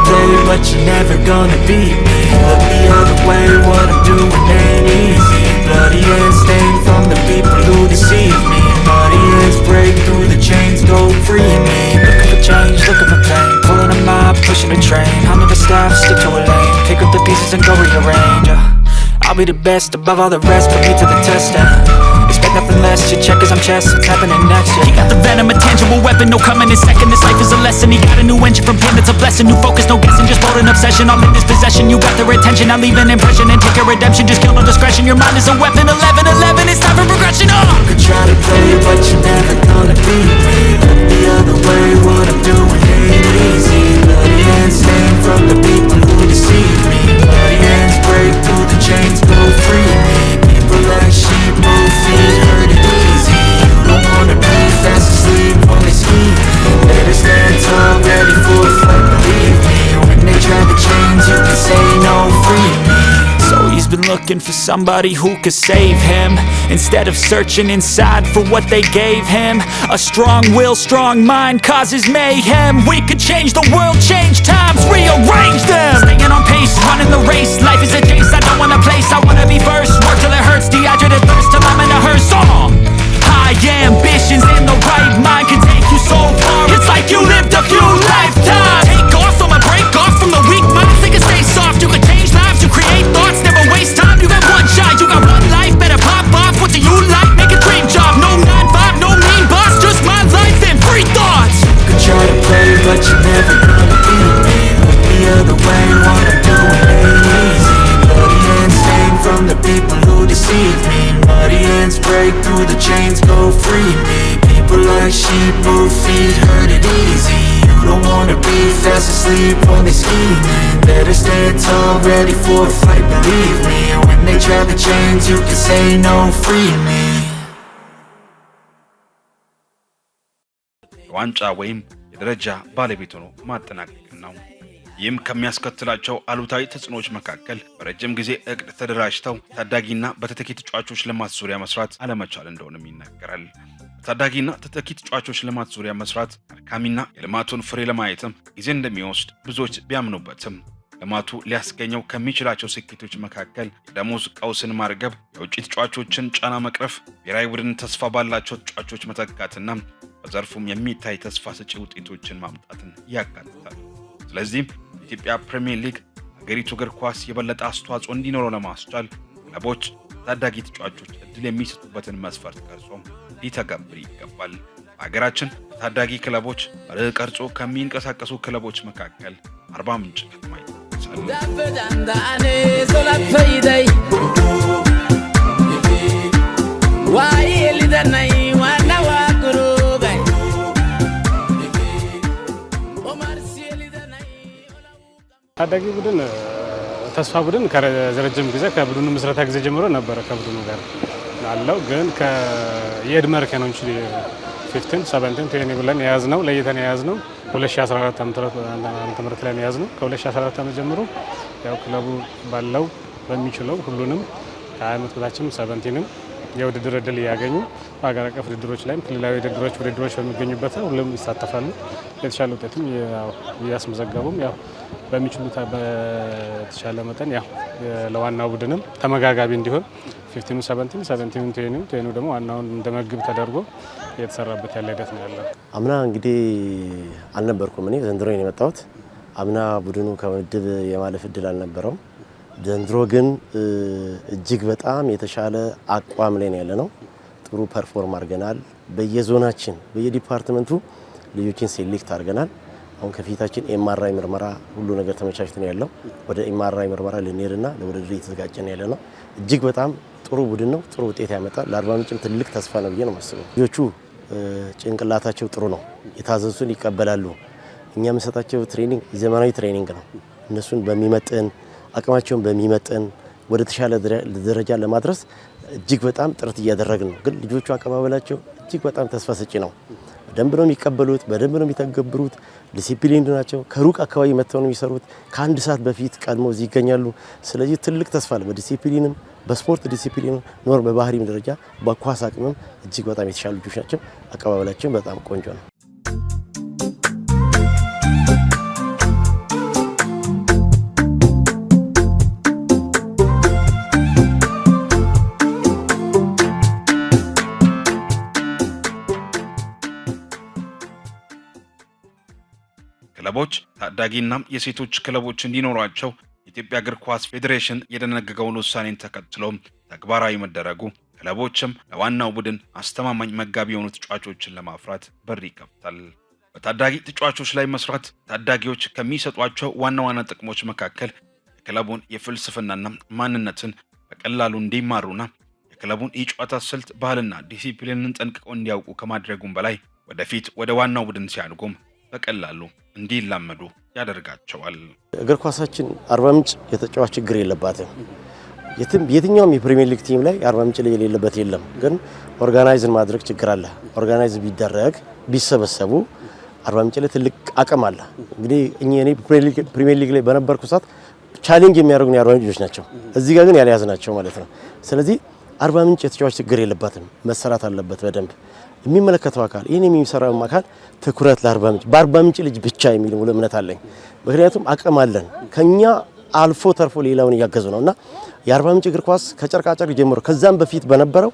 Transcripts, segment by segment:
play, but you're never gonna beat me. Look the other way, what I'm doing ain't easy. Bloody hands stained from the people who deceive me. Bloody hands break through the chains, go free me. Looking for change, looking for pain. Pulling a mob, pushing a train. I'll never stop, stick to a lane. Pick up the pieces and go rearrange. I'll be the best above all the rest, put me to the test. Expect nothing less, your check as I'm chess, what's happening next? He got the venom, a tangible weapon, no coming in second. This life is a lesson, he got a new engine from pain, that's a blessing. New focus, no guessing, just bold and obsession. All in his possession, you got their attention. I'll leave an impression and take your redemption. Just kill no discretion, your mind is a weapon. 11-11, it's time for progression. You could try to play, but you're never gonna beat me. Look the other way, what I'm doing ain't easy. Bloody hands stained from the people who deceive me. Bloody hands break through the chains, go free me. People like sheep move feet, hurt it easy. You don't wanna be fast asleep on this scheme. Better stand tall, ready for a fight, believe me. When they try to change, you can say no, free me. So he's been looking for somebody who could save him, instead of searching inside for what they gave him. A strong will, strong mind causes mayhem. We could change the world, change times, rearrange them. Staying on pace, running the race. Life is a chase, I don't want a place. I wanna be first, work till it hurts. Dehydrated thirst till I'm in a hearse. High ambitions in the right mind can take you so far. It's like you lived a few lifetimes. Take off from a break off from the weak minds. They can stay soft, you can change lives, you create thoughts, never waste time. You got one shot, you got one life, better pop off. What do you like? Make a dream job. No 9-5, no mean boss, just my life and free thoughts. You could try to play, but you're never gonna beat me. Look the other way, what I'm doing ain't easy. Bloody hands stained from the people who deceive me. Bloody hands break through the chains, go free me. People like sheep move feet, hurt it easy. You don't wanna be fast asleep on this scheming. Better stand tall, ready for a fight, believe me. When they try to change, you can say no, free me. ዋንጫ ወይም የደረጃ ባለቤት ሆኖ ማጠናቀቅ ነው። ይህም ከሚያስከትላቸው አሉታዊ ተጽዕኖዎች መካከል በረጅም ጊዜ እቅድ ተደራጅተው ታዳጊና በተተኪ ተጫዋቾች ልማት ዙሪያ መስራት አለመቻል እንደሆነም ይነገራል። ታዳጊና ተተኪ ተጫዋቾች ልማት ዙሪያ መስራት አድካሚና የልማቱን ፍሬ ለማየትም ጊዜ እንደሚወስድ ብዙዎች ቢያምኑበትም ልማቱ ሊያስገኘው ከሚችላቸው ስኬቶች መካከል የደሞዝ ቀውስን ማርገብ፣ የውጭ ተጫዋቾችን ጫና መቅረፍ፣ ብሔራዊ ቡድን ተስፋ ባላቸው ተጫዋቾች መተካትና በዘርፉም የሚታይ ተስፋ ሰጪ ውጤቶችን ማምጣትን ያካትታል። ስለዚህ የኢትዮጵያ ፕሪሚየር ሊግ ሀገሪቱ እግር ኳስ የበለጠ አስተዋጽኦ እንዲኖረው ለማስቻል ክለቦች ታዳጊ ተጫዋቾች እድል የሚሰጡበትን መስፈርት ቀርጾ ሊተገብር ይገባል። በሀገራችን ታዳጊ ክለቦች መርህ ቀርጾ ከሚንቀሳቀሱ ክለቦች መካከል አርባ ምንጭ ከተማ ይጠቀሳል። ታዳጊ ቡድን ተስፋ ቡድን ከረጅም ጊዜ ከቡድኑ ምስረታ ጊዜ ጀምሮ ነበረ ከቡድኑ ጋር አለው። ግን የእድሜ እርከን ነው እንጂ 15 17 20 ብለን ያዝነው ለይተን ያዝነው 2014 ዓመተ ምህረት ላይ ያዝነው። ከ2014 ዓመት ጀምሮ ያው ክለቡ ባለው በሚችለው ሁሉንም ከዓመት በታችም 17ንም የውድድር እድል ያገኙ በአገር አቀፍ ውድድሮች ላይም ክልላዊ ውድድሮች በሚገኙበት ሁሉም ይሳተፋሉ። የተሻለ ውጤትም ያው ያስመዘገቡም ያው በሚችሉት በተሻለ መጠን ያው ለዋናው ቡድንም ተመጋጋቢ እንዲሆን 15 17 20 ደግሞ ዋናውን እንደመግብ ተደርጎ የተሰራበት ያለ ሂደት ነው ያለው። አምና እንግዲህ አልነበርኩም እኔ ዘንድሮ ነው የመጣሁት። አምና ቡድኑ ከምድብ የማለፍ እድል አልነበረውም። ዘንድሮ ግን እጅግ በጣም የተሻለ አቋም ላይ ነው ያለነው። ጥሩ ፐርፎርም አድርገናል። በየዞናችን በየዲፓርትመንቱ ልጆችን ሴሌክት አድርገናል። አሁን ከፊታችን ኤምአርአይ ምርመራ ሁሉ ነገር ተመቻችቶ ነው ያለው። ወደ ኤምአርአይ ምርመራ ልንሄድና ለውድድር እየተዘጋጀን ያለ ነው። እጅግ በጣም ጥሩ ቡድን ነው። ጥሩ ውጤት ያመጣል። ለአርባ ምንጭም ትልቅ ተስፋ ነው ብዬ ነው የማስበው። ልጆቹ ጭንቅላታቸው ጥሩ ነው። የታዘዙን ይቀበላሉ። እኛ የምንሰጣቸው ትሬኒንግ ዘመናዊ ትሬኒንግ ነው። እነሱን በሚመጥን አቅማቸውን በሚመጥን ወደ ተሻለ ደረጃ ለማድረስ እጅግ በጣም ጥረት እያደረግን ነው። ግን ልጆቹ አቀባበላቸው እጅግ በጣም ተስፋ ሰጪ ነው። በደንብ ነው የሚቀበሉት፣ በደንብ ነው የሚተገብሩት። ዲሲፕሊን ናቸው። ከሩቅ አካባቢ መጥተው ነው የሚሰሩት። ከአንድ ሰዓት በፊት ቀድሞ እዚህ ይገኛሉ። ስለዚህ ትልቅ ተስፋ አለ። በዲሲፕሊንም በስፖርት ዲሲፕሊንም ኖር በባህሪም ደረጃ በኳስ አቅምም እጅግ በጣም የተሻሉ ልጆች ናቸው። አቀባበላቸው በጣም ቆንጆ ነው። ክለቦች ታዳጊና የሴቶች ክለቦች እንዲኖራቸው የኢትዮጵያ እግር ኳስ ፌዴሬሽን የደነገገውን ውሳኔን ተከትሎ ተግባራዊ መደረጉ ክለቦችም ለዋናው ቡድን አስተማማኝ መጋቢ የሆኑ ተጫዋቾችን ለማፍራት በር ይከፍታል። በታዳጊ ተጫዋቾች ላይ መስራት ታዳጊዎች ከሚሰጧቸው ዋና ጥቅሞች መካከል የክለቡን የፍልስፍናና ማንነትን በቀላሉ እንዲማሩና የክለቡን የጨዋታ ስልት ባህልና ዲሲፕሊንን ጠንቅቀው እንዲያውቁ ከማድረጉም በላይ ወደፊት ወደ ዋናው ቡድን ሲያድጉም በቀላሉ እንዲላመዱ ያደርጋቸዋል። እግር ኳሳችን አርባ ምንጭ የተጫዋች ችግር የለባትም። የትኛውም የፕሪሚየር ሊግ ቲም ላይ አርባ ምንጭ ላይ የሌለበት የለም። ግን ኦርጋናይዝን ማድረግ ችግር አለ። ኦርጋናይዝ ቢደረግ ቢሰበሰቡ አርባ ምንጭ ላይ ትልቅ አቅም አለ። እንግዲህ እኔ ፕሪሚየር ሊግ ላይ በነበርኩ ሰዓት ቻሌንጅ የሚያደርጉን የአርባ ምንጮች ናቸው። እዚህ ጋር ግን ያልያዝ ናቸው ማለት ነው። ስለዚህ አርባ ምንጭ የተጫዋች ችግር የለባትም። መሰራት አለበት በደንብ የሚመለከተው አካል ይሄን የሚሰራው አካል ትኩረት ለአርባ ምንጭ በአርባ ምንጭ ልጅ ብቻ የሚል ሙሉ እምነት አለኝ። ምክንያቱም አቅም አለን ከኛ አልፎ ተርፎ ሌላውን እያገዙ ነውና የአርባ ምንጭ እግር ኳስ ከጨርቃጨርቅ ጀምሮ ከዛም በፊት በነበረው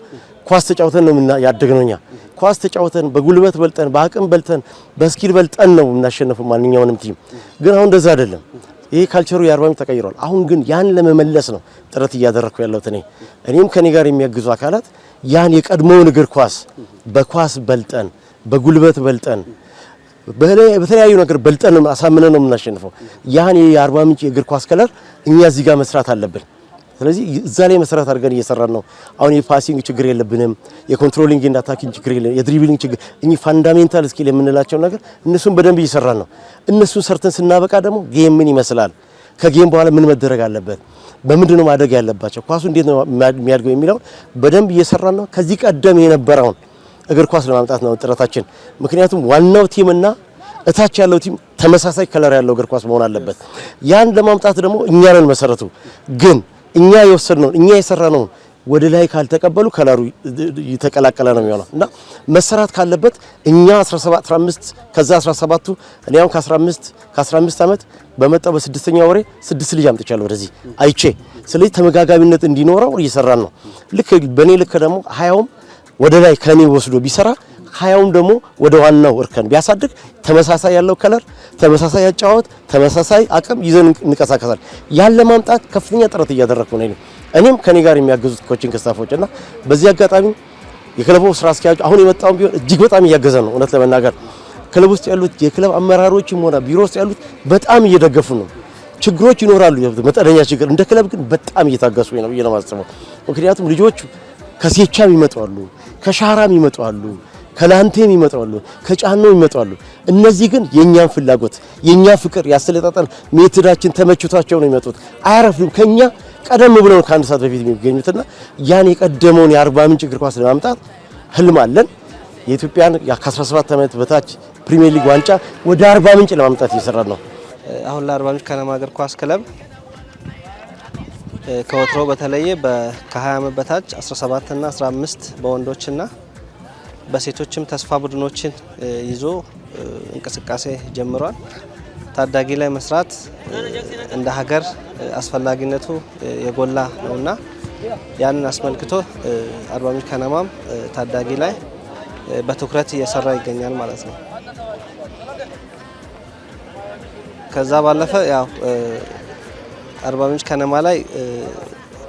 ኳስ ተጫውተን ነው ያደግነውኛ። ኳስ ተጫውተን በጉልበት በልጠን በአቅም በልጠን በስኪል በልጠን ነው እናሸነፈው ማንኛውንም ቲም። ግን አሁን እንደዛ አይደለም። ይሄ ካልቸሩ የአርባ ምንጭ ተቀይሯል። አሁን ግን ያን ለመመለስ ነው ጥረት እያደረኩ ያለሁት እኔም ከኔ ጋር የሚያግዙ አካላት ያን የቀድሞውን እግር ኳስ በኳስ በልጠን በጉልበት በልጠን በተለያዩ ነገር በልጠን ነው አሳምነን ነው የምናሸንፈው። ያን የአርባ ምንጭ የእግር ኳስ ከለር እኛ እዚህ ጋር መስራት አለብን። ስለዚህ እዛ ላይ መሰረት አድርገን እየሰራን ነው። አሁን የፓሲንግ ችግር የለብንም፣ የኮንትሮሊንግ እና አታኪንግ ችግር የለብንም፣ የድሪብሊንግ ችግር እኚህ ፋንዳሜንታል ስኪል የምንላቸው ነገር እነሱን በደንብ እየሰራን ነው። እነሱን ሰርተን ስናበቃ ደግሞ ጌም ምን ይመስላል፣ ከጌም በኋላ ምን መደረግ አለበት፣ በምንድነው ማደግ ያለባቸው፣ ኳሱ እንዴት ነው የሚያድገው የሚለው በደንብ እየሰራን ነው። ከዚህ ቀደም የነበረውን እግር ኳስ ለማምጣት ነው ጥረታችን። ምክንያቱም ዋናው ቲምና እታች ያለው ቲም ተመሳሳይ ከለር ያለው እግር ኳስ መሆን አለበት። ያን ለማምጣት ደግሞ እኛ ነን መሰረቱ። ግን እኛ የወሰድነው እኛ የሰራነው ወደ ላይ ካልተቀበሉ ከለሩ የተቀላቀለ ነው የሚሆነው እና መሰራት ካለበት እኛ 17 15 ከዛ 17ቱ እኔ አሁን ከ15 ዓመት በመጣው በስድስተኛ ወሬ 6 ልጅ አምጥቻለሁ ወደዚህ አይቼ። ስለዚህ ተመጋጋቢነት እንዲኖረው እየሰራን ነው። ልክ በኔ ልክ ደግሞ 20ውም ወደ ላይ ከኔ ወስዶ ቢሰራ 20ውም ደግሞ ወደ ዋናው እርከን ቢያሳድግ ተመሳሳይ ያለው ከለር ተመሳሳይ አጫዋወት ተመሳሳይ አቅም ይዘን እንቀሳቀሳለን። ያን ለማምጣት ከፍተኛ ጥረት እያደረኩ ነው እኔም ከኔ ጋር የሚያገዙት ኮቺንግ ስታፎች እና በዚህ አጋጣሚ የክለቡ ስራ አስኪያጅ አሁን የመጣው ቢሆን እጅግ በጣም እያገዘ ነው። እውነት ለመናገር ክለብ ውስጥ ያሉት የክለብ አመራሮችም ሆነ ቢሮ ውስጥ ያሉት በጣም እየደገፉ ነው። ችግሮች ይኖራሉ፣ መጠነኛ ችግር፣ እንደ ክለብ ግን በጣም እየታገሱ ነው ብዬ ነው የማስበው። ምክንያቱም ልጆች ከሴቻም ይመጣሉ፣ ከሻራም ይመጣሉ፣ ከላንቴም ይመጣሉ፣ ከጫኖም ይመጣሉ። እነዚህ ግን የኛን ፍላጎት የኛ ፍቅር ያስለጣጣን ሜትዳችን ተመችቷቸው ነው የሚመጡት። አያረፍሉም። ከኛ ቀደም ብለው ከአንድ ሰዓት በፊት የሚገኙትና ያን የቀደመውን የአርባ ምንጭ እግር ኳስ ለማምጣት ህልም አለን። የኢትዮጵያን ከ17 ዓመት በታች ፕሪሚየር ሊግ ዋንጫ ወደ አርባ ምንጭ ለማምጣት እየሰራን ነው። አሁን ለአርባ ምንጭ ከነማ እግር ኳስ ክለብ ከወትሮ በተለየ ከ20 ዓመት በታች 17 እና 15 በወንዶችና በሴቶችም ተስፋ ቡድኖችን ይዞ እንቅስቃሴ ጀምሯል። ታዳጊ ላይ መስራት እንደ ሀገር አስፈላጊነቱ የጎላ ነውና ያንን አስመልክቶ አርባ ምንጭ ከነማም ታዳጊ ላይ በትኩረት እየሰራ ይገኛል ማለት ነው። ከዛ ባለፈ ያው አርባ ምንጭ ከነማ ላይ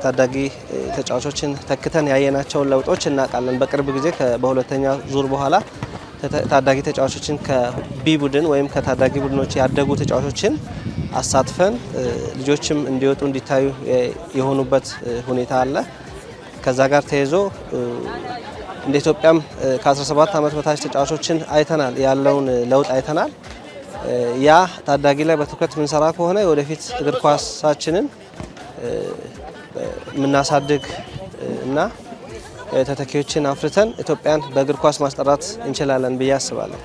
ታዳጊ ተጫዋቾችን ተክተን ያየናቸውን ለውጦች እናውቃለን። በቅርብ ጊዜ በሁለተኛ ዙር በኋላ ታዳጊ ተጫዋቾችን ከቢ ቡድን ወይም ከታዳጊ ቡድኖች ያደጉ ተጫዋቾችን አሳትፈን ልጆችም እንዲወጡ እንዲታዩ የሆኑበት ሁኔታ አለ። ከዛ ጋር ተያይዞ እንደ ኢትዮጵያም ከ17 ዓመት በታች ተጫዋቾችን አይተናል፣ ያለውን ለውጥ አይተናል። ያ ታዳጊ ላይ በትኩረት የምንሰራ ከሆነ ወደፊት እግር ኳሳችንን የምናሳድግ እና ተተኪዎችን አፍርተን ኢትዮጵያን በእግር ኳስ ማስጠራት እንችላለን ብዬ አስባለሁ።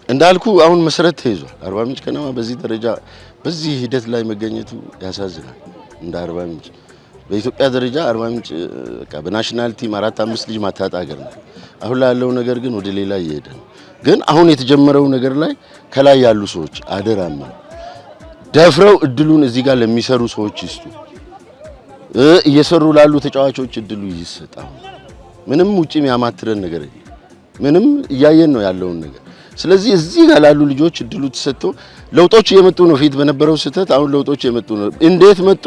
እንዳልኩ አሁን መሰረት ተይዟል። አርባ ምንጭ ከነማ በዚህ ደረጃ በዚህ ሂደት ላይ መገኘቱ ያሳዝናል። እንደ አርባ ምንጭ በኢትዮጵያ ደረጃ አርባ ምንጭ በቃ በናሽናል ቲም 4-5 ልጅ ማታጣ ሀገር ነው። አሁን ላይ ያለው ነገር ግን ወደ ሌላ እየሄደ ነው። ግን አሁን የተጀመረው ነገር ላይ ከላይ ያሉ ሰዎች አደራማ ደፍረው እድሉን እዚህ ጋር ለሚሰሩ ሰዎች ይስጡ። እየሰሩ ላሉ ተጫዋቾች እድሉ ይሰጣው። ምንም ውጪ የሚያማትረን ነገር ምንም እያየን ነው ያለውን ነገር። ስለዚህ እዚህ ጋር ላሉ ልጆች እድሉ ተሰጥቶ ለውጦች እየመጡ ነው። ፊት በነበረው ስህተት አሁን ለውጦች እየመጡ ነው። እንዴት መጡ?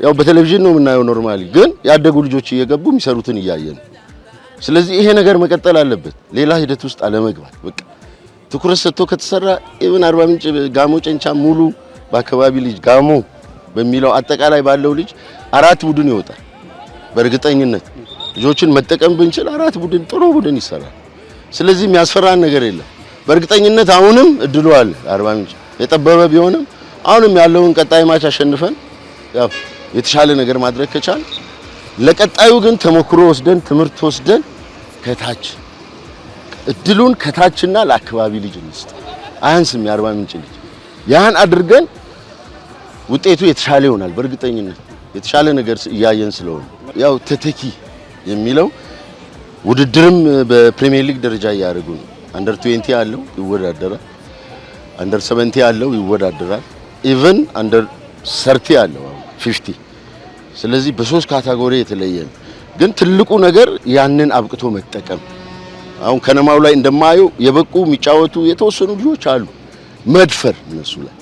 ያው በቴሌቪዥን ነው የምናየው ኖርማሊ፣ ግን ያደጉ ልጆች እየገቡ የሚሰሩትን እያየን። ስለዚህ ይሄ ነገር መቀጠል አለበት። ሌላ ሂደት ውስጥ አለመግባት በቃ ትኩረት ሰጥቶ ከተሰራ ኢቭን አርባ ምንጭ ጋሞ ጨንቻ ሙሉ በአካባቢ ልጅ ጋሞ በሚለው አጠቃላይ ባለው ልጅ 4 ቡድን ይወጣል። በእርግጠኝነት ልጆችን መጠቀም ብንችል 4 ቡድን ጥሩ ቡድን ይሰራል። ስለዚህ የሚያስፈራን ነገር የለም። በእርግጠኝነት አሁንም እድሉ አለ። አርባ ምንጭ የጠበበ ቢሆንም አሁንም ያለውን ቀጣይ ማች አሸንፈን ያው የተሻለ ነገር ማድረግ ከቻል ለቀጣዩ ግን ተሞክሮ ወስደን ትምህርት ወስደን ከታች እድሉን ከታችና ለአካባቢ ልጅ እንስጥ። አያንስም የአርባ ምንጭ ልጅ ያን አድርገን ውጤቱ የተሻለ ይሆናል። በእርግጠኝነት የተሻለ ነገር እያየን ስለሆነ ያው ተተኪ የሚለው ውድድርም በፕሪሚየር ሊግ ደረጃ እያደረጉ ነው። አንደር 20 ያለው ይወዳደራል፣ አንደር 70 ያለው ይወዳደራል፣ ኢቭን አንደር 30 ያለው 50። ስለዚህ በሶስት ካታጎሪ የተለየ ነው። ግን ትልቁ ነገር ያንን አብቅቶ መጠቀም። አሁን ከነማው ላይ እንደማየው የበቁ የሚጫወቱ የተወሰኑ ልጆች አሉ። መድፈር እነሱ ላይ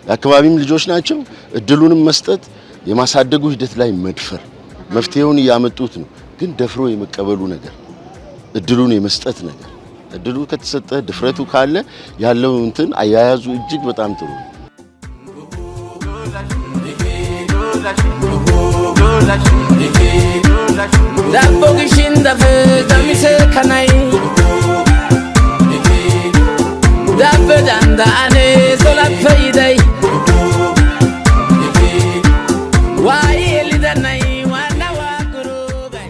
የአካባቢም ልጆች ናቸው። እድሉንም መስጠት የማሳደጉ ሂደት ላይ መድፈር መፍትሄውን እያመጡት ነው። ግን ደፍሮ የመቀበሉ ነገር እድሉን የመስጠት ነገር እድሉ ከተሰጠ ድፍረቱ ካለ ያለው እንትን አያያዙ እጅግ በጣም ጥሩ ነው። ዳቦግሽን ዳፈ ታሚሰ ከናይ ዳፈ ዳንዳኔ ሶላት ፈይዳይ ዋይ ሊዳናይ ዋናዋ ጉሩባይ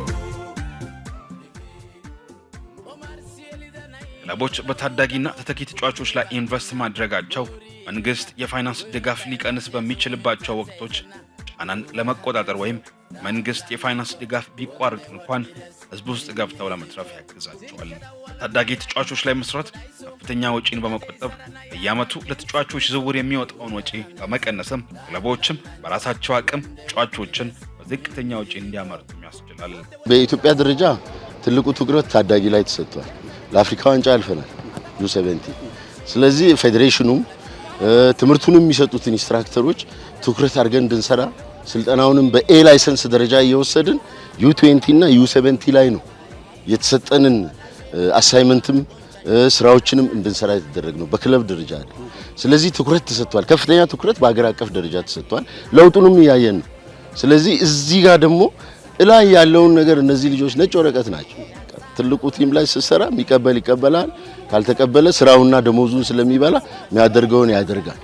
ክለቦች በታዳጊና ተተኪ ተጫዋቾች ላይ ኢንቨስት ማድረጋቸው መንግስት የፋይናንስ ድጋፍ ሊቀንስ በሚችልባቸው ወቅቶች ጫናን ለመቆጣጠር ወይም መንግስት የፋይናንስ ድጋፍ ቢቋርጥ እንኳን ህዝብ ውስጥ ገብተው ለመትረፍ ያግዛቸዋል። ታዳጊ ተጫዋቾች ላይ መስራት ከፍተኛ ወጪን በመቆጠብ በየዓመቱ ለተጫዋቾች ዝውውር የሚወጣውን ወጪ በመቀነስም ክለቦችም በራሳቸው አቅም ተጫዋቾችን በዝቅተኛ ወጪ እንዲያመርቱ ያስችላል። በኢትዮጵያ ደረጃ ትልቁ ትኩረት ታዳጊ ላይ ተሰጥቷል። ለአፍሪካ ዋንጫ አልፈናል ዩ17። ስለዚህ ፌዴሬሽኑም ትምህርቱንም የሚሰጡትን ኢንስትራክተሮች ትኩረት አድርገን እንድንሰራ ስልጠናውንም በኤ ላይሰንስ ደረጃ እየወሰድን ዩ20 እና ዩ70 ላይ ነው የተሰጠንን አሳይመንትም ስራዎችንም እንድንሰራ የተደረገው በክለብ ደረጃ አይደል። ስለዚህ ትኩረት ተሰጥቷል። ከፍተኛ ትኩረት በአገር አቀፍ ደረጃ ተሰጥቷል። ለውጡንም እያየን ነው። ስለዚህ እዚህ ጋር ደግሞ እላይ ያለውን ነገር እነዚህ ልጆች ነጭ ወረቀት ናቸው። ትልቁ ቲም ላይ ሲሰራ የሚቀበል ይቀበላል፣ ካልተቀበለ ስራውና ደሞዙን ስለሚበላ የሚያደርገውን ያደርጋል።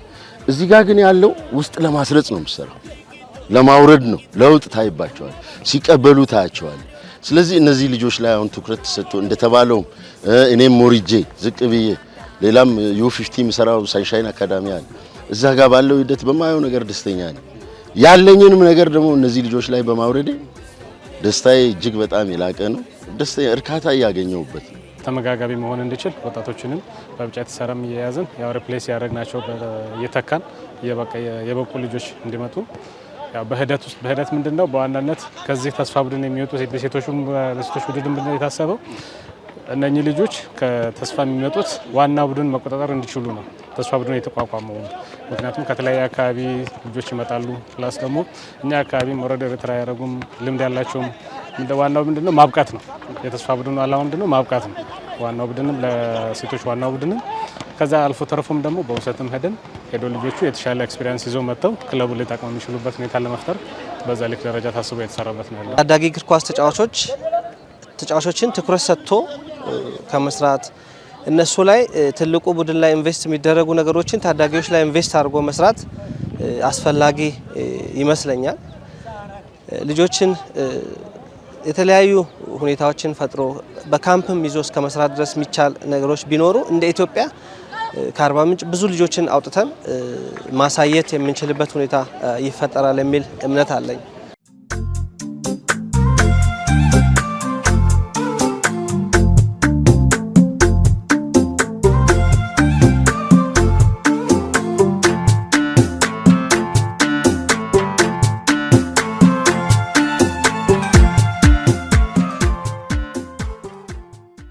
እዚህ ጋር ግን ያለው ውስጥ ለማስረጽ ነው የሚሰራው፣ ለማውረድ ነው። ለውጥ ታይባቸዋል፣ ሲቀበሉ ታያቸዋል። ስለዚህ እነዚህ ልጆች ላይ አሁን ትኩረት ተሰጥቶ እንደተባለው እኔም ሞሪጄ ዝቅ ብዬ ሌላም ዩ50 የሚሰራው ሳንሻይን አካዳሚ አለ። እዛ ጋር ባለው ሂደት በማየው ነገር ደስተኛ ነኝ። ያለኝንም ነገር ደግሞ እነዚህ ልጆች ላይ በማውረዴ ደስታዬ እጅግ በጣም የላቀ ነው። ደስታዬ እርካታ ያገኘውበት ነው። ተመጋጋቢ መሆን እንዲችል ወጣቶችንም በብጫ ተሰራም እየያዝን ያው ሪፕሌስ ያደረግናቸው እየተካን የበቁ ልጆች እንዲመጡ ያው በሂደት ምንድነው በዋናነት ከዚህ ተስፋ ቡድን የሚወጡ ለሴቶች ቡድን ምንድነው የታሰበው እነኚህ ልጆች ከተስፋ የሚመጡት ዋና ቡድን መቆጣጠር እንዲችሉ ነው ተስፋ ቡድን የተቋቋመው። ምክንያቱም ከተለያየ አካባቢ ልጆች ይመጣሉ። ፕላስ ደግሞ እኛ አካባቢ ወረደ ኤርትራ ያደረጉም ልምድ ያላቸውም ዋናው ምንድነው ማብቃት ነው። የተስፋ ቡድኑ አላማ ምንድነው ማብቃት ነው። ዋናው ቡድንም ለሴቶች ዋናው ቡድንም ከዛ አልፎ ተርፎም ደግሞ በውሰትም ሄዶ ልጆቹ የተሻለ ኤክስፒሪየንስ ይዘው መጥተው ክለቡ ላይ ተጠቅመው የሚችሉበት ሁኔታ ለመፍጠር በዛ ልክ ደረጃ ታስቦ የተሰራበት ነው ያለው። ታዳጊ እግር ኳስ ተጫዋቾችን ትኩረት ሰጥቶ ከመስራት እነሱ ላይ ትልቁ ቡድን ላይ ኢንቨስት የሚደረጉ ነገሮችን ታዳጊዎች ላይ ኢንቨስት አድርጎ መስራት አስፈላጊ ይመስለኛል። ልጆችን የተለያዩ ሁኔታዎችን ፈጥሮ በካምፕም ይዞ እስከ መስራት ድረስ የሚቻል ነገሮች ቢኖሩ እንደ ኢትዮጵያ ከአርባ ምንጭ ብዙ ልጆችን አውጥተን ማሳየት የምንችልበት ሁኔታ ይፈጠራል የሚል እምነት አለኝ።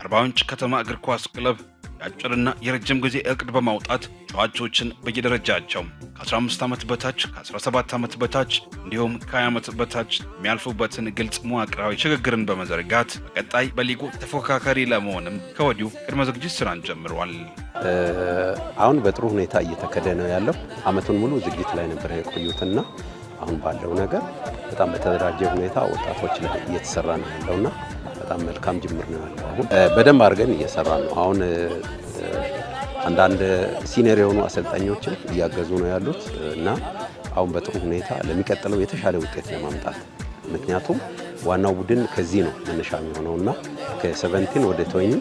አርባ ምንጭ ከተማ እግር ኳስ ክለብ የአጭርና የረጅም ጊዜ እቅድ በማውጣት ተጫዋቾችን በየደረጃቸው ከ15 ዓመት በታች ከ17 ዓመት በታች እንዲሁም ከ20 ዓመት በታች የሚያልፉበትን ግልጽ መዋቅራዊ ሽግግርን በመዘርጋት በቀጣይ በሊጉ ተፎካካሪ ለመሆንም ከወዲሁ ቅድመ ዝግጅት ስራን ጀምሯል። አሁን በጥሩ ሁኔታ እየተከደ ነው ያለው። አመቱን ሙሉ ዝግጅት ላይ ነበር የቆዩትና አሁን ባለው ነገር በጣም በተደራጀ ሁኔታ ወጣቶች ላይ እየተሰራ ነው ያለውና በጣም መልካም ጅምር ነው ያለው። አሁን በደንብ አድርገን እየሰራ ነው። አሁን አንዳንድ ሲኒየር የሆኑ አሰልጣኞችን እያገዙ ነው ያሉት እና አሁን በጥሩ ሁኔታ ለሚቀጥለው የተሻለ ውጤት ለማምጣት ምክንያቱም ዋናው ቡድን ከዚህ ነው መነሻ የሚሆነውና ከ17 ወደ 20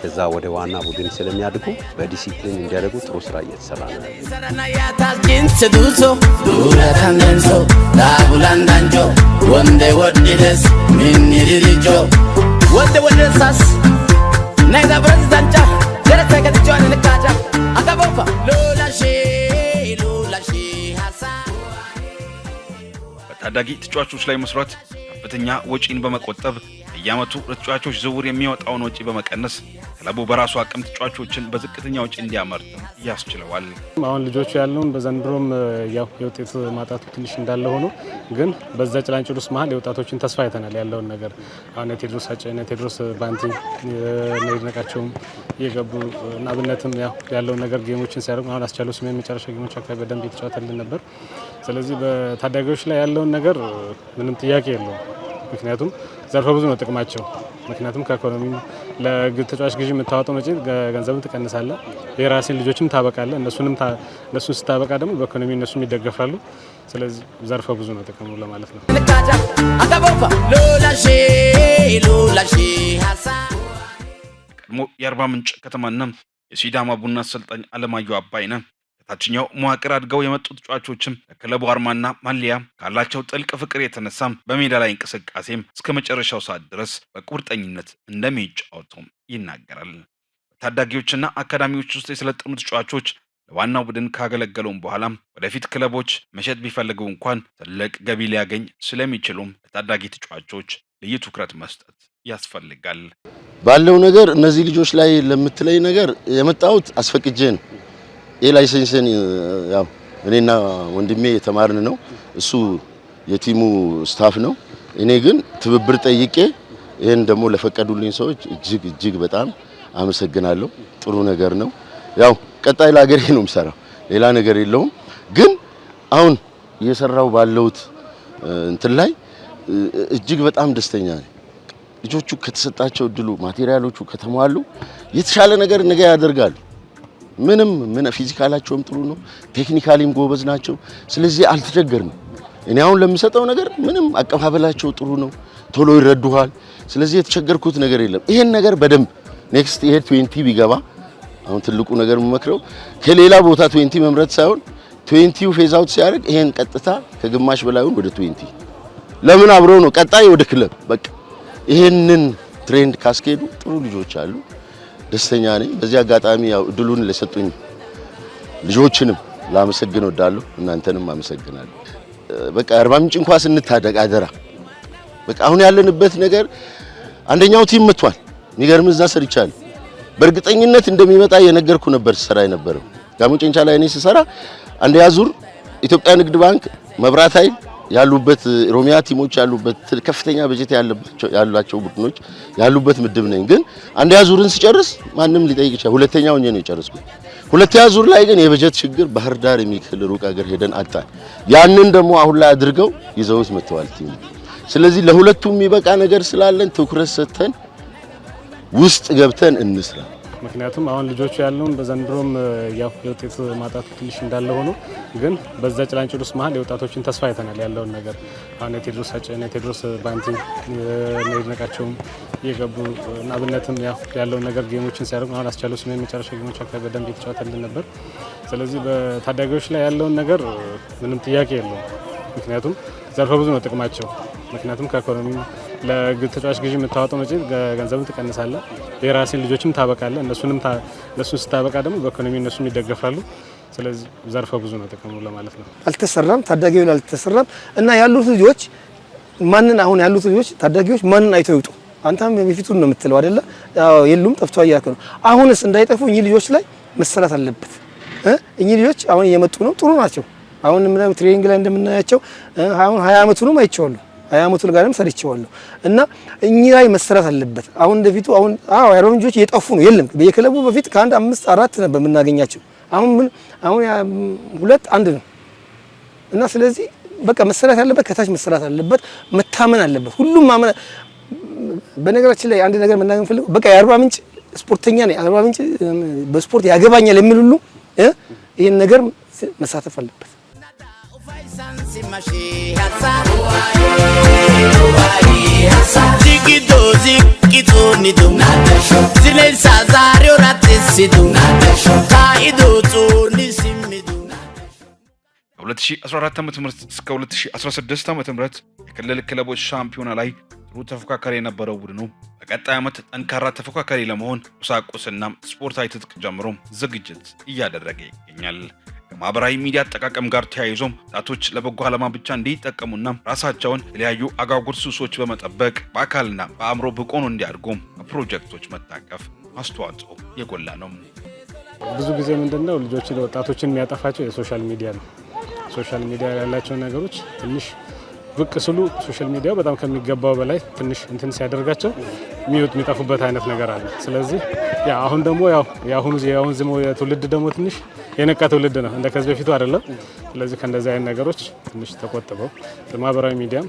ከዛ ወደ ዋና ቡድን ስለሚያድጉ በዲሲፕሊን እንዲያደርጉ ጥሩ ስራ እየተሰራ ነው። በታዳጊ ተጫዋቾች ላይ መስራት ከፍተኛ ወጪን በመቆጠብ በየዓመቱ ለተጫዋቾች ዝውውር የሚወጣውን ወጪ በመቀነስ ክለቡ በራሱ አቅም ተጫዋቾችን በዝቅተኛ ወጪ እንዲያመርት ያስችለዋል። አሁን ልጆቹ ያለውን በዘንድሮም ያው የውጤት ማጣቱ ትንሽ እንዳለ ሆኖ ግን በዛ ጭላንጭል ውስጥ መሀል የወጣቶችን ተስፋ አይተናል። ያለውን ነገር አሁን ቴድሮስ አጨነ ቴድሮስ ባንቲ ነይነቃቸውም እየገቡ እና አብነትም ያለውን ነገር ጌሞችን ሲያደርጉ አሁን አስቻለው ስሜን መጨረሻ ጌሞች አካባቢ በደንብ የተጫወተልን ነበር። ስለዚህ በታዳጊዎች ላይ ያለውን ነገር ምንም ጥያቄ የለውም። ምክንያቱም ዘርፈ ብዙ ነው ጥቅማቸው። ምክንያቱም ከኢኮኖሚ ለተጫዋች ግዢ የምታወጣው ወጪ ገንዘብን ትቀንሳለህ፣ የራስን ልጆችም ታበቃለህ። እነሱን ስታበቃ ደግሞ በኢኮኖሚ እነሱም ይደገፋሉ። ስለዚህ ዘርፈ ብዙ ነው ጥቅሙ ለማለት ነው። ቀድሞ የአርባ ምንጭ ከተማና የሲዳማ ቡና አሰልጣኝ አለማየሁ አባይነህ ታችኛው መዋቅር አድገው የመጡ ተጫዋቾችም ከክለቡ አርማና ማሊያ ካላቸው ጥልቅ ፍቅር የተነሳም በሜዳ ላይ እንቅስቃሴም እስከ መጨረሻው ሰዓት ድረስ በቁርጠኝነት እንደሚጫወቱም ይናገራል። ታዳጊዎችና አካዳሚዎች ውስጥ የሰለጠኑ ተጫዋቾች ለዋናው ቡድን ካገለገሉም በኋላ ወደፊት ክለቦች መሸጥ ቢፈልጉ እንኳን ትልቅ ገቢ ሊያገኝ ስለሚችሉም ለታዳጊ ተጫዋቾች ልዩ ትኩረት መስጠት ያስፈልጋል። ባለው ነገር እነዚህ ልጆች ላይ ለምትለይ ነገር የመጣሁት አስፈቅጄ ነው። የላይሰንስን ያው እኔና ወንድሜ የተማርን ነው። እሱ የቲሙ ስታፍ ነው። እኔ ግን ትብብር ጠይቄ ይሄን ደግሞ ለፈቀዱልኝ ሰዎች እጅግ በጣም አመሰግናለሁ። ጥሩ ነገር ነው። ያው ቀጣይ ለሀገሬ ነው የምሰራው፣ ሌላ ነገር የለውም። ግን አሁን እየሰራው ባለውት እንትን ላይ እጅግ በጣም ደስተኛ ነኝ። ልጆቹ ከተሰጣቸው እድሉ ማቴሪያሎቹ ከተሟሉ የተሻለ ነገር ነገ ያደርጋሉ። ምን ፊዚካላቸውም ጥሩ ነው፣ ቴክኒካሊም ጎበዝ ናቸው። ስለዚህ አልተቸገርንም። እኔ አሁን ለምሰጠው ነገር ምንም አቀባበላቸው ጥሩ ነው፣ ቶሎ ይረዱሃል። ስለዚህ የተቸገርኩት ነገር የለም። ይሄን ነገር በደንብ ኔክስት ይሄ 20 ቢገባ አሁን ትልቁ ነገር የምመክረው ከሌላ ቦታ 20 መምረጥ ሳይሆን 20ው ፌዝ አውት ሲያደርግ ይሄን ቀጥታ ከግማሽ በላዩን ወደ 20 ለምን አብሮ ነው ቀጣይ ወደ ክለብ በቃ ይሄንን ትሬንድ ካስኬዱ ጥሩ ልጆች አሉ። ደስተኛ ነኝ። በዚህ አጋጣሚ ያው እድሉን ለሰጡኝ ልጆችንም ላመሰግን ወዳለሁ። እናንተንም አመሰግናለሁ። በቃ አርባ ምንጭ እንኳን ስንታደግ አደራ በቃ አሁን ያለንበት ነገር አንደኛው ቲም መጥቷል። የሚገርም እዛ ሰርቻለሁ። በእርግጠኝነት እንደሚመጣ የነገርኩ ነበር ሰራ የነበረው ጋሞ ጨንቻ ላይ እኔ ስሰራ አንደኛ ዙር ኢትዮጵያ ንግድ ባንክ መብራት ኃይል ያሉበት ሮሚያ ቲሞች ያሉበት ከፍተኛ በጀት ያላቸው ቡድኖች ያሉበት ምድብ ነኝ። ግን አንደኛ ዙርን ሲጨርስ ማንም ሊጠይቅ ይችላል። ሁለተኛው ነው የጨረስኩት። ሁለተኛ ዙር ላይ ግን የበጀት ችግር ባህር ዳር የሚክል ሩቅ ሀገር ሄደን አጣን። ያንን ደግሞ አሁን ላይ አድርገው ይዘውት መጥተዋል ቲም። ስለዚህ ለሁለቱም የሚበቃ ነገር ስላለን ትኩረት ሰጥተን ውስጥ ገብተን እንስራ። ምክንያቱም አሁን ልጆቹ ያለውን በዘንድሮም ያው የውጤት ማጣቱ ትንሽ እንዳለ ሆኖ ግን በዛ ጭላንጭል ውስጥ መሀል የወጣቶችን ተስፋ አይተናል። ያለውን ነገር አሁን ቴድሮስ አጨነ ቴድሮስ ባንቲ ነይነቃቸውም እየገቡ እና አብነትም ያለውን ነገር ጌሞችን ሲያደርጉ አሁን አስቻለው ስሜን መጨረሻ ጌሞች አካባቢ በደንብ የተጫወተልን ነበር። ስለዚህ በታዳጊዎች ላይ ያለውን ነገር ምንም ጥያቄ የለውም። ምክንያቱም ዘርፈ ብዙ ነው ጥቅማቸው። ምክንያቱም ከኢኮኖሚ ለተጫዋች ግዢ የምታወጣው ወጪ ገንዘብን ትቀንሳለህ፣ የራስን ልጆችም ታበቃለህ። እነሱን ስታበቃ ደግሞ በኢኮኖሚ እነሱም ይደገፋሉ። ስለዚህ ዘርፈ ብዙ ነው ጥቅሙ ለማለት ነው። አልተሰራም፣ ታዳጊው አልተሰራም እና ያሉት ልጆች አሁን ያሉት ልጆች ታዳጊዎች ማንን አይተው ይውጡ? አንተም በፊቱን ነው የምትለው አይደለ? የሉም ጠፍቷል እያልክ ነው። አሁንስ እንዳይጠፉ እኚህ ልጆች ላይ መሰራት አለበት። እኚህ ልጆች አሁን እየመጡ ነው፣ ጥሩ ናቸው። አሁን ምንም ትሬኒንግ ላይ እንደምናያቸው አሁን 20 አመቱንም አይቼዋለሁ፣ 20 አመቱ ጋርም ሰርቼዋለሁ እና እኚህ ላይ መሰራት አለበት። አሁን እንደፊቱ አሁን የአርባ ምንጭ ልጆች እየጠፉ ነው። የለም በየክለቡ በፊት ከአንድ 5 4 ነበር የምናገኛቸው። አሁን 2 1 ነው እና ስለዚህ በቃ መሰራት ያለበት ከታች መሰራት አለበት። መታመን አለበት። ሁሉም ማመን። በነገራችን ላይ አንድ ነገር መናገር ፈልገው በቃ የአርባ ምንጭ ስፖርተኛ ነኝ፣ አርባ ምንጭ በስፖርት ያገባኛል የሚል ሁሉ ይሄን ነገር መሳተፍ አለበት። ከ2014 ዓ.ም እስከ 2016 ዓ.ም የክልል ክለቦች ሻምፒዮና ላይ ጥሩ ተፎካካሪ የነበረው ቡድኑ በቀጣይ ዓመት ጠንካራ ተፎካካሪ ለመሆን ቁሳቁስና ስፖርታዊ ትጥቅ ጀምሮ ዝግጅት እያደረገ ይገኛል። ከማህበራዊ ሚዲያ አጠቃቀም ጋር ተያይዞም ወጣቶች ለበጎ ዓላማ ብቻ እንዲጠቀሙና ራሳቸውን የተለያዩ አጓጉር ሱሶች በመጠበቅ በአካልና በአእምሮ ብቁ ሆነው እንዲያድጉ ፕሮጀክቶች መታቀፍ አስተዋጽኦ የጎላ ነው። ብዙ ጊዜ ምንድነው ልጆችን ወጣቶችን የሚያጠፋቸው የሶሻል ሚዲያ ነው። ሶሻል ሚዲያ ያላቸው ነገሮች ትንሽ ብቅ ስሉ ሶሻል ሚዲያው በጣም ከሚገባው በላይ ትንሽ እንትን ሲያደርጋቸው የሚጠፉበት አይነት ነገር አለ። ስለዚህ አሁን ደግሞ ያሁን ዝም ትውልድ ደግሞ ትንሽ የነቃ ትውልድ ነው፣ እንደ ከዚህ በፊቱ አይደለም። ስለዚህ ከእንደዚህ አይነት ነገሮች ትንሽ ተቆጥበው በማህበራዊ ሚዲያም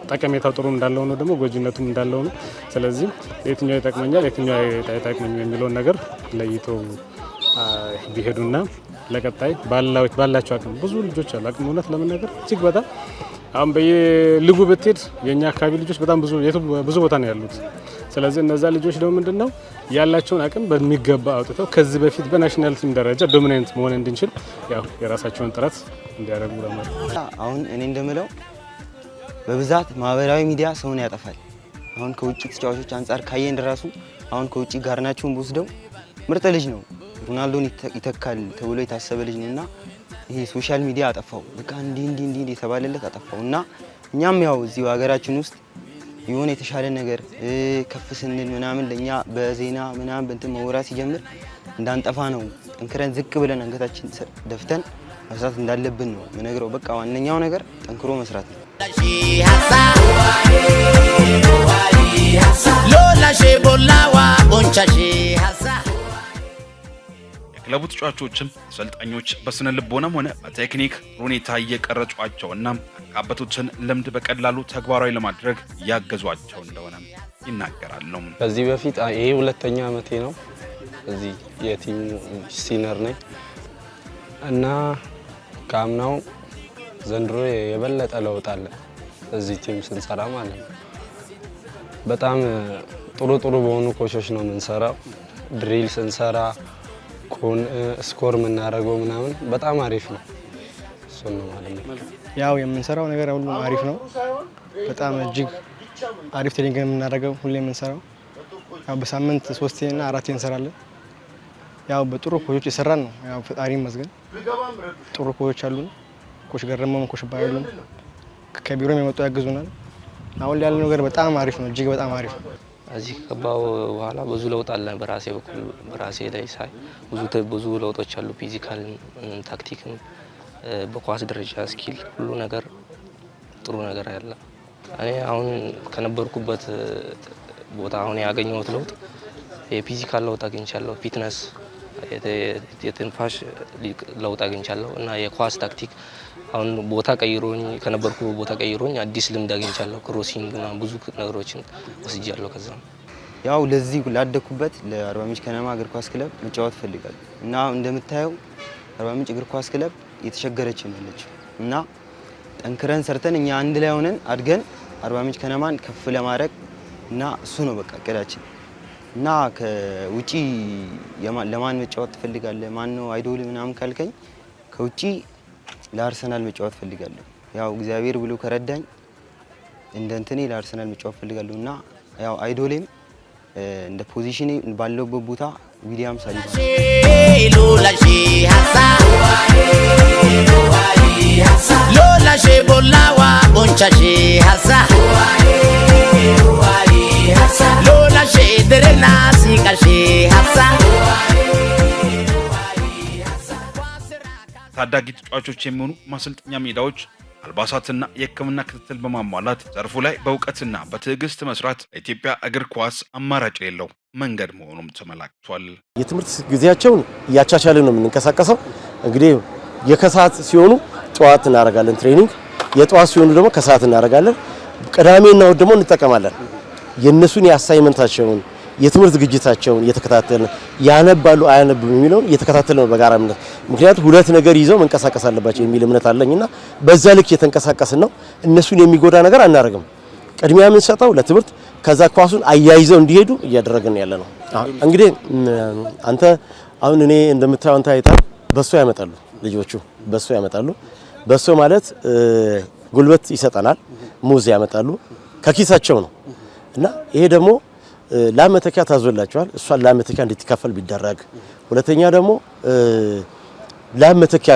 ጠቀሜታው ጥሩ እንዳለው ነው፣ ደግሞ ጎጂነቱም እንዳለው ነው። ስለዚህ የትኛው ይጠቅመኛል የትኛው አይጠቅመኝም የሚለውን ነገር ለይተው ቢሄዱና ለቀጣይ ባላቸው አቅም ብዙ ልጆች አሉ። አቅም እውነት ለመናገር እጅግ በጣም አሁን በየልጉ ብትሄድ የኛ አካባቢ ልጆች በጣም ብዙ ቦታ ነው ያሉት። ስለዚህ እነዛ ልጆች ደግሞ ምንድነው ያላቸውን አቅም በሚገባ አውጥተው ከዚህ በፊት በናሽናል ቲም ደረጃ ዶሚናንት መሆን እንድንችል የራሳቸውን ጥረት እንዲያደርጉ ለማለት አሁን እኔ እንደምለው በብዛት ማህበራዊ ሚዲያ ሰውን ያጠፋል። አሁን ከውጪ ተጫዋቾች አንፃር ካየን ራሱ አሁን ከውጪ ጋርናቸውን ወስደው ምርጥ ልጅ ነው ሮናልዶን ይተካል ተብሎ የታሰበ ልጅ ነውና ይሄ ሶሻል ሚዲያ አጠፋው። በቃ እንዲ የተባለለት አጠፋው እና እኛም ያው እዚህ ሀገራችን ውስጥ የሆነ የተሻለ ነገር ከፍ ስንል ምናምን ለኛ በዜና ምናምን በእንትን መወራት ሲጀምር እንዳንጠፋ ነው ጠንክረን ዝቅ ብለን አንገታችን ደፍተን መስራት እንዳለብን ነው የምነግረው። በቃ ዋነኛው ነገር ጠንክሮ መስራት ነው። የክለቡ ተጫዋቾችም አሰልጣኞች በስነ ልቦናም ሆነ በቴክኒክ ሁኔታ እየቀረጿቸውና ያካበቱትን ልምድ በቀላሉ ተግባራዊ ለማድረግ ያገዟቸው እንደሆነ ይናገራሉ። ከዚህ በፊት ይሄ ሁለተኛ ዓመቴ ነው እዚህ የቲም ሲነር ነኝ እና ካምናው ዘንድሮ የበለጠ ለውጥ አለ እዚህ ቲም ስንሰራ ማለት ነው። በጣም ጥሩ በሆኑ ኮቾች ነው የምንሰራው። ድሪል ስንሰራ ስኮር የምናደርገው ምናምን በጣም አሪፍ ነው። እሱ ነው ማለት ነው። ያው የምንሰራው ነገር ሁሉ አሪፍ ነው። በጣም እጅግ አሪፍ ትሬኒንግ የምናደርገው ሁሌ የምንሰራው ያው በሳምንት 3 እና 4 እንሰራለን። ያው በጥሩ ኮቾች እየሰራን ነው። ያው ፈጣሪ ይመስገን ጥሩ ኮቾች አሉን። ኮች ገረመው ኮች ባይሉን ከቢሮ የመጡ ያግዙናል። አሁን ያለው ነገር በጣም አሪፍ ነው። እጅግ በጣም አሪፍ ነው። እዚህ ከገባው በኋላ ብዙ ለውጥ አለ። በራሴ በኩል በራሴ ላይ ሳይ ብዙ ለውጦች አሉ። ፊዚካል፣ ታክቲክም፣ በኳስ ደረጃ ስኪል፣ ሁሉ ነገር ጥሩ ነገር ያለ። እኔ አሁን ከነበርኩበት ቦታ አሁን ያገኘሁት ለውጥ የፊዚካል ለውጥ አግኝቻለሁ። ፊትነስ፣ የትንፋሽ ለውጥ አግኝቻለሁ እና የኳስ ታክቲክ አሁን ቦታ ቀይሮኝ ከነበርኩ ቦታ ቀይሮኝ አዲስ ልምድ አግኝቻለሁ። ክሮሲንግ እና ብዙ ነገሮችን ወስጃለሁ። ከዛ ያው ለዚህ ላደኩበት ለአርባ ምንጭ ከነማ እግር ኳስ ክለብ መጫወት ፈልጋለሁ እና እንደምታየው አርባ ምንጭ እግር ኳስ ክለብ የተቸገረች ነች እና ጠንክረን ሰርተን እኛ አንድ ላይ ሆነን አድገን አርባ ምንጭ ከነማን ከፍ ለማድረግ እና እሱ ነው በቃ እቅዳችን እና ከውጪ ለማን መጫወት ትፈልጋለህ? ማን ነው አይዶል ምናምን ካልከኝ ከውጪ ለአርሰናል መጫወት ፈልጋለሁ። ያው እግዚአብሔር ብሎ ከረዳኝ እንደ እንትኔ ለአርሰናል መጫወት ፈልጋለሁ እና ያው አይዶሌም እንደ ፖዚሽኔ ባለውበት ቦታ ዊሊያም ሳሊባ ሎላሼ ቦላዋ ቦንቻሼ ሀሳ lola shedere nasi kashi hasa ታዳጊ ተጫዋቾች የሚሆኑ ማሰልጠኛ ሜዳዎች አልባሳትና የሕክምና ክትትል በማሟላት ዘርፉ ላይ በእውቀትና በትዕግስት መስራት ለኢትዮጵያ እግር ኳስ አማራጭ የሌለው መንገድ መሆኑም ተመላክቷል። የትምህርት ጊዜያቸውን እያቻቻልን ነው የምንንቀሳቀሰው። እንግዲህ የከሰዓት ሲሆኑ ጠዋት እናደርጋለን ትሬኒንግ፣ የጠዋት ሲሆኑ ደግሞ ከሰዓት እናደርጋለን። ቅዳሜና እሁድ ደግሞ እንጠቀማለን። የነሱን የአሳይመንታቸውን የትምህርት ዝግጅታቸውን እየተከታተልን ያነባሉ አያነቡም የሚለውን እየተከታተልን ነው በጋራ እምነት። ምክንያቱም ሁለት ነገር ይዘው መንቀሳቀስ አለባቸው የሚል እምነት አለኝና በዛ ልክ እየተንቀሳቀስን ነው። እነሱን የሚጎዳ ነገር አናደርግም። ቅድሚያ የምንሰጠው ለትምህርት፣ ከዛ ኳሱን አያይዘው እንዲሄዱ እያደረግን ያለ ነው። እንግዲህ አንተ አሁን እኔ እንደምታየው አንተ አይታል በሶ ያመጣሉ ልጆቹ በሶ ያመጣሉ። በሶ ማለት ጉልበት ይሰጠናል። ሙዝ ያመጣሉ ከኪሳቸው ነው እና ይሄ ደግሞ ላመተኪያ ታዞላቸዋል። እሷን ላመተኪያ እንድትከፈል ቢደረግ፣ ሁለተኛ ደግሞ ላመተኪያ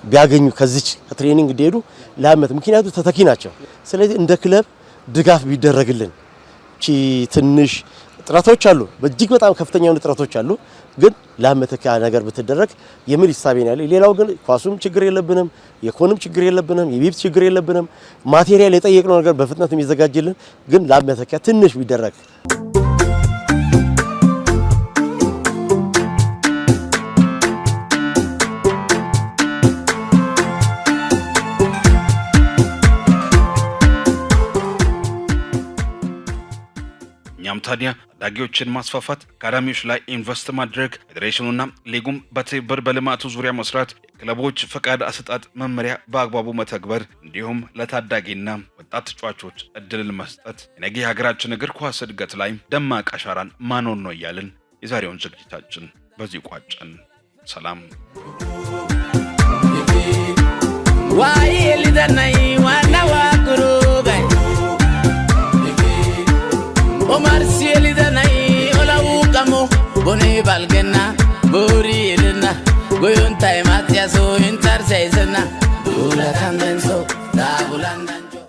ቢያገኙ ከዚች ትሬኒንግ እንዲሄዱ ላመት ምክንያቱ ተተኪ ናቸው። ስለዚህ እንደ ክለብ ድጋፍ ቢደረግልን ትንሽ ጥረቶች አሉ፣ እጅግ በጣም ከፍተኛ የሆኑ ጥረቶች አሉ። ግን ላመተኪያ ነገር ብትደረግ የሚል ሂሳብ ነው ያለ። ሌላው ግን ኳሱም ችግር የለብንም፣ የኮንም ችግር የለብንም፣ የቢብ ችግር የለብንም። ማቴሪያል የጠየቅነው ነገር በፍጥነት የሚዘጋጅልን፣ ግን ላመተኪያ ትንሽ ቢደረግ እኛም ታዲያ ታዳጊዎችን ማስፋፋት፣ አካዳሚዎች ላይ ኢንቨስት ማድረግ፣ ፌዴሬሽኑና ሊጉም በትብብር በልማቱ ዙሪያ መስራት፣ የክለቦች ፈቃድ አሰጣጥ መመሪያ በአግባቡ መተግበር እንዲሁም ለታዳጊና ወጣት ተጫዋቾች እድልን መስጠት የነገ ሀገራችን እግር ኳስ እድገት ላይ ደማቅ አሻራን ማኖር ነው እያልን የዛሬውን ዝግጅታችን በዚህ ቋጨን። ሰላም ዋይ ሊደናይ ዋናዋ ጉሩጋይ Omar sielidana ola ukamo bone balgena buri elena goyon tay matya so intar seisena ula kandenso da bulandanjo